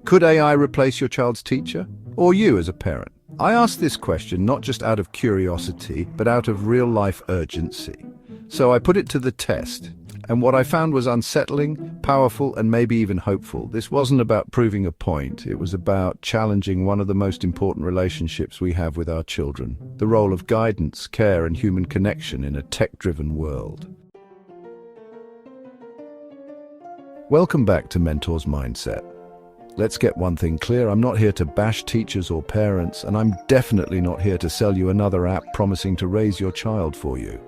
Could AI replace your child's teacher? Or you as a parent? I asked this question not just out of curiosity, but out of real-life urgency. So I put it to the test, and what I found was unsettling, powerful, and maybe even hopeful. This wasn't about proving a point. It was about challenging one of the most important relationships we have with our children, the role of guidance, care, and human connection in a tech-driven world. Welcome back to Mentor's Mindset. Let's get one thing clear, I'm not here to bash teachers or parents, and I'm definitely not here to sell you another app promising to raise your child for you.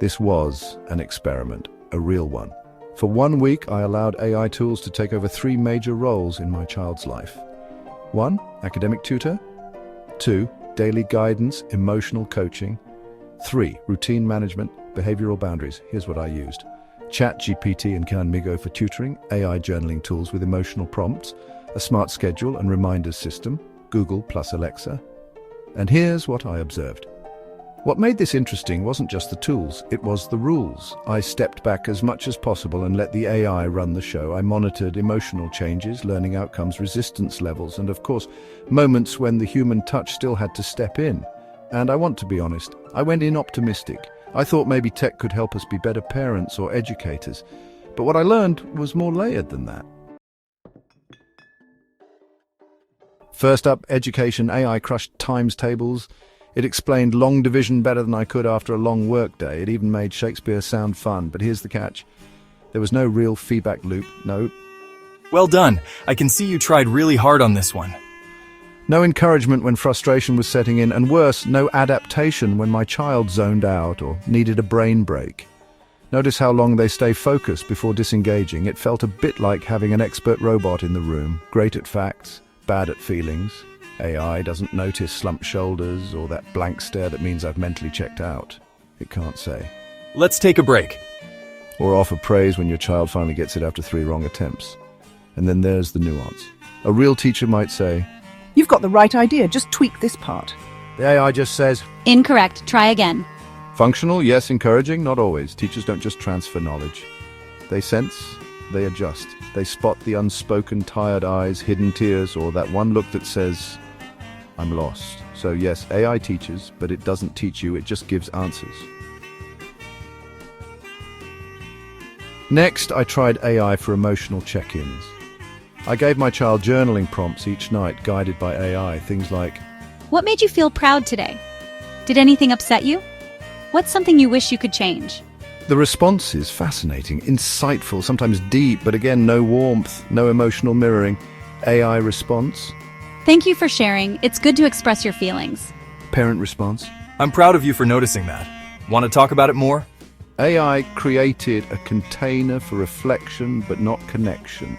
This was an experiment, a real one. For 1 week, I allowed AI tools to take over 3 major roles in my child's life. 1, academic tutor. 2, daily guidance, emotional coaching. 3, routine management, behavioral boundaries. Here's what I used. ChatGPT and Khanmigo for tutoring, AI journaling tools with emotional prompts, a smart schedule and reminders system, Google plus Alexa. And here's what I observed. What made this interesting wasn't just the tools, it was the rules. I stepped back as much as possible and let the AI run the show. I monitored emotional changes, learning outcomes, resistance levels, and of course, moments when the human touch still had to step in. And I want to be honest, I went in optimistic. I thought maybe tech could help us be better parents or educators, but what I learned was more layered than that. First up, education. AI crushed times tables. It explained long division better than I could after a long workday. It even made Shakespeare sound fun, but here's the catch. There was no real feedback loop, no. Well done. I can see you tried really hard on this one. No encouragement when frustration was setting in, and worse, no adaptation when my child zoned out or needed a brain break. Notice how long they stay focused before disengaging. It felt a bit like having an expert robot in the room, great at facts, bad at feelings. AI doesn't notice slumped shoulders or that blank stare that means I've mentally checked out. It can't say. Let's take a break. Or offer praise when your child finally gets it after 3 wrong attempts. And then there's the nuance. A real teacher might say, "You've got the right idea, just tweak this part." the AI just says, Incorrect. Try again. functional, yes, encouraging, not always. Teachers don't just transfer knowledge. They sense, they adjust. They spot the unspoken tired eyes, hidden tears, or that one look that says, I'm lost. So yes, AI teaches, but it doesn't teach you, it just gives answers. Next, I tried AI for emotional check-ins. I gave my child journaling prompts each night, guided by AI, things like, What made you feel proud today? Did anything upset you? What's something you wish you could change? The response is fascinating, insightful, sometimes deep, but again, no warmth, no emotional mirroring. AI response. Thank you for sharing. It's good to express your feelings. Parent response. I'm proud of you for noticing that. Want to talk about it more? AI created a container for reflection, but not connection.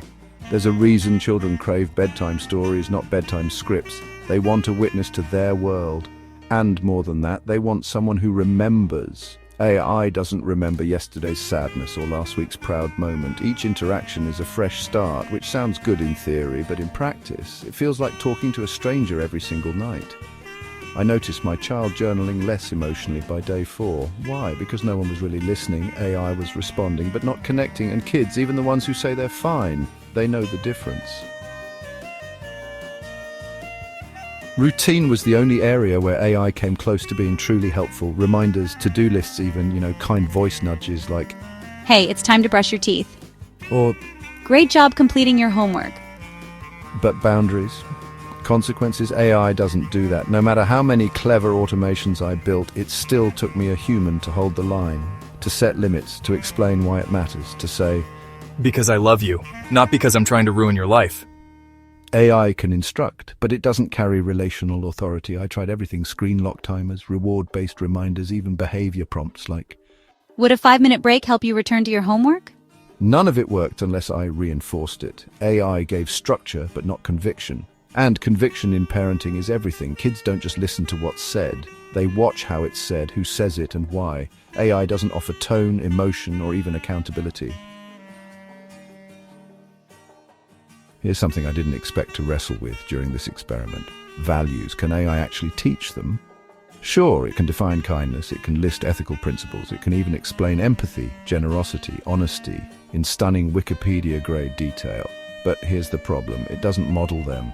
There's a reason children crave bedtime stories, not bedtime scripts. They want a witness to their world. And more than that, they want someone who remembers. AI doesn't remember yesterday's sadness or last week's proud moment. Each interaction is a fresh start, which sounds good in theory, but in practice, it feels like talking to a stranger every single night. I noticed my child journaling less emotionally by day 4. Why? Because no one was really listening. AI was responding, but not connecting. And kids, even the ones who say they're fine, they know the difference. Routine was the only area where AI came close to being truly helpful. Reminders, to-do lists even, kind voice nudges like, Hey, it's time to brush your teeth. or, Great job completing your homework. but boundaries. Consequences, AI doesn't do that. No matter how many clever automations I built, it still took me a human to hold the line, to set limits, to explain why it matters, to say, Because I love you, not because I'm trying to ruin your life. AI can instruct, but it doesn't carry relational authority. I tried everything, screen lock timers, reward-based reminders, even behavior prompts like, Would a 5-minute break help you return to your homework? none of it worked unless I reinforced it. AI gave structure, but not conviction. And conviction in parenting is everything. Kids don't just listen to what's said. They watch how it's said, who says it, and why. AI doesn't offer tone, emotion, or even accountability. Here's something I didn't expect to wrestle with during this experiment. Values. Can AI actually teach them? Sure, it can define kindness, it can list ethical principles, it can even explain empathy, generosity, honesty in stunning Wikipedia-grade detail. But here's the problem, it doesn't model them.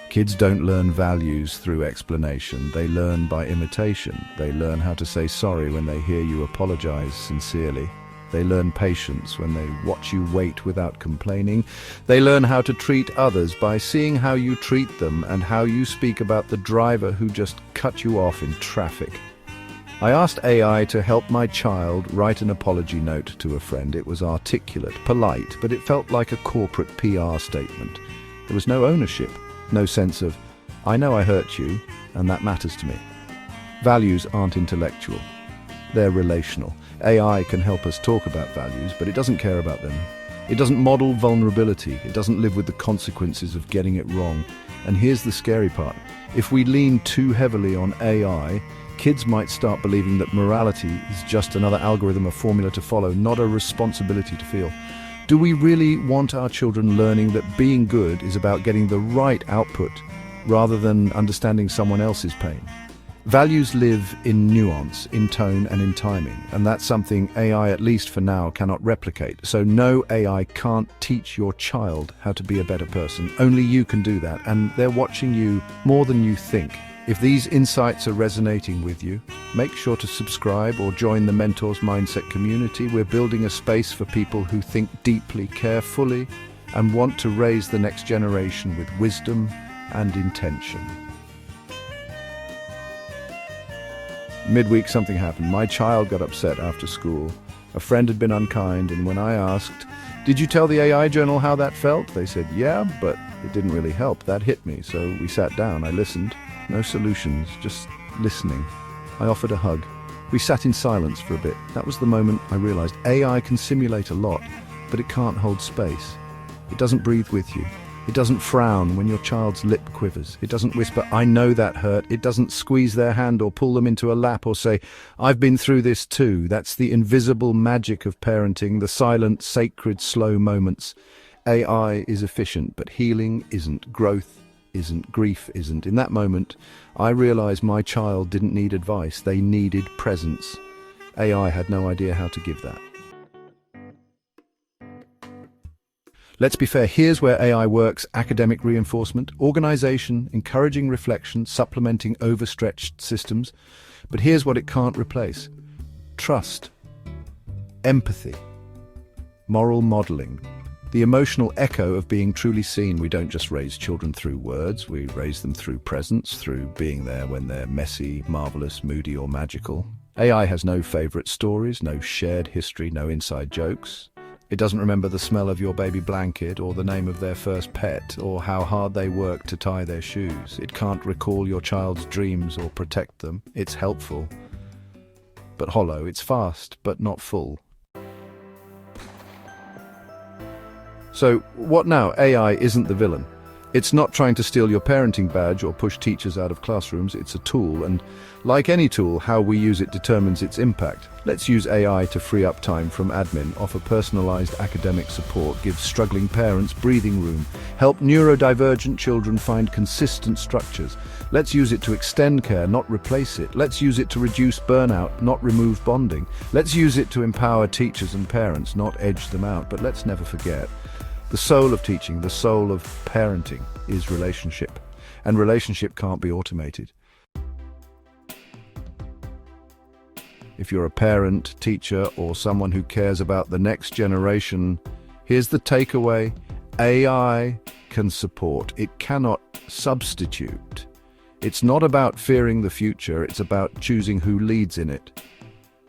Kids don't learn values through explanation, they learn by imitation. They learn how to say sorry when they hear you apologize sincerely. They learn patience when they watch you wait without complaining. They learn how to treat others by seeing how you treat them and how you speak about the driver who just cut you off in traffic. I asked AI to help my child write an apology note to a friend. It was articulate, polite, but it felt like a corporate PR statement. There was no ownership, no sense of, I know I hurt you, and that matters to me. Values aren't intellectual. They're relational. AI can help us talk about values, but it doesn't care about them. It doesn't model vulnerability. It doesn't live with the consequences of getting it wrong. And here's the scary part. If we lean too heavily on AI, kids might start believing that morality is just another algorithm or formula to follow, not a responsibility to feel. Do we really want our children learning that being good is about getting the right output rather than understanding someone else's pain? Values live in nuance, in tone and in timing, and that's something AI, at least for now, cannot replicate. So no, AI can't teach your child how to be a better person. Only you can do that, and they're watching you more than you think. If these insights are resonating with you, make sure to subscribe or join the Mentors Mindset community. We're building a space for people who think deeply, care fully, and want to raise the next generation with wisdom and intention. Midweek, something happened. My child got upset after school. A friend had been unkind, and when I asked, "Did you tell the AI journal how that felt?" they said, "Yeah, but it didn't really help." That hit me, so we sat down. I listened. No solutions, just listening. I offered a hug. We sat in silence for a bit. That was the moment I realized AI can simulate a lot, but it can't hold space. It doesn't breathe with you. It doesn't frown when your child's lip quivers. It doesn't whisper, "I know that hurt." It doesn't squeeze their hand or pull them into a lap or say, "I've been through this too." That's the invisible magic of parenting, the silent, sacred, slow moments. AI is efficient, but healing isn't. Growth isn't. Grief isn't. In that moment, I realized my child didn't need advice. They needed presence. AI had no idea how to give that. Let's be fair, here's where AI works: academic reinforcement, organization, encouraging reflection, supplementing overstretched systems. But here's what it can't replace: trust, empathy, moral modeling, the emotional echo of being truly seen. We don't just raise children through words, we raise them through presence, through being there when they're messy, marvelous, moody, or magical. AI has no favorite stories, no shared history, no inside jokes. It doesn't remember the smell of your baby blanket or the name of their first pet or how hard they worked to tie their shoes. It can't recall your child's dreams or protect them. It's helpful, but hollow. It's fast, but not full. So what now? AI isn't the villain. It's not trying to steal your parenting badge or push teachers out of classrooms. It's a tool, and like any tool, how we use it determines its impact. Let's use AI to free up time from admin, offer personalized academic support, give struggling parents breathing room, help neurodivergent children find consistent structures. Let's use it to extend care, not replace it. Let's use it to reduce burnout, not remove bonding. Let's use it to empower teachers and parents, not edge them out. But let's never forget, the soul of teaching, the soul of parenting is relationship, and relationship can't be automated. If you're a parent, teacher, or someone who cares about the next generation, here's the takeaway: AI can support, it cannot substitute. It's not about fearing the future, it's about choosing who leads in it.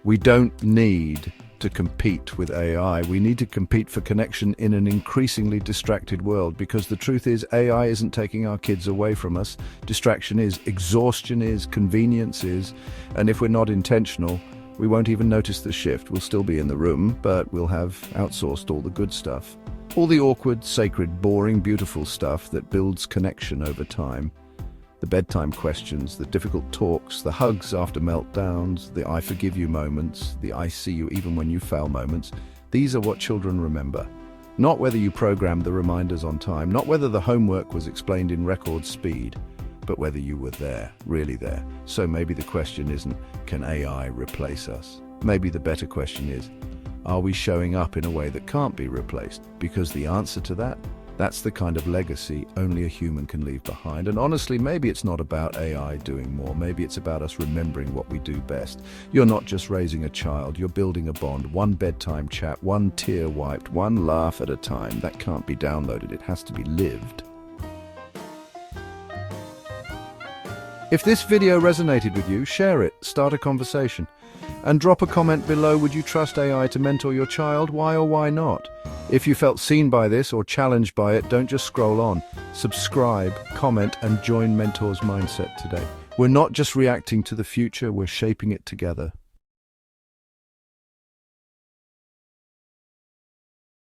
We don't need to compete with AI. We need to compete for connection in an increasingly distracted world, because the truth is AI isn't taking our kids away from us. Distraction is, exhaustion is, convenience is, and if we're not intentional, we won't even notice the shift. We'll still be in the room, but we'll have outsourced all the good stuff. All the awkward, sacred, boring, beautiful stuff that builds connection over time. The bedtime questions, the difficult talks, the hugs after meltdowns, the "I forgive you" moments, the "I see you even when you fail" moments. These are what children remember. Not whether you programmed the reminders on time, not whether the homework was explained in record speed, but whether you were there, really there. So maybe the question isn't, can AI replace us? Maybe the better question is, are we showing up in a way that can't be replaced? Because the answer to that, that's the kind of legacy only a human can leave behind. And honestly, maybe it's not about AI doing more. Maybe it's about us remembering what we do best. You're not just raising a child, you're building a bond. One bedtime chat, one tear wiped, one laugh at a time. That can't be downloaded, it has to be lived. If this video resonated with you, share it, start a conversation, and drop a comment below. Would you trust AI to mentor your child? Why or why not? If you felt seen by this or challenged by it, don't just scroll on. Subscribe, comment, and join Mentor's Mindset today. We're not just reacting to the future, we're shaping it together.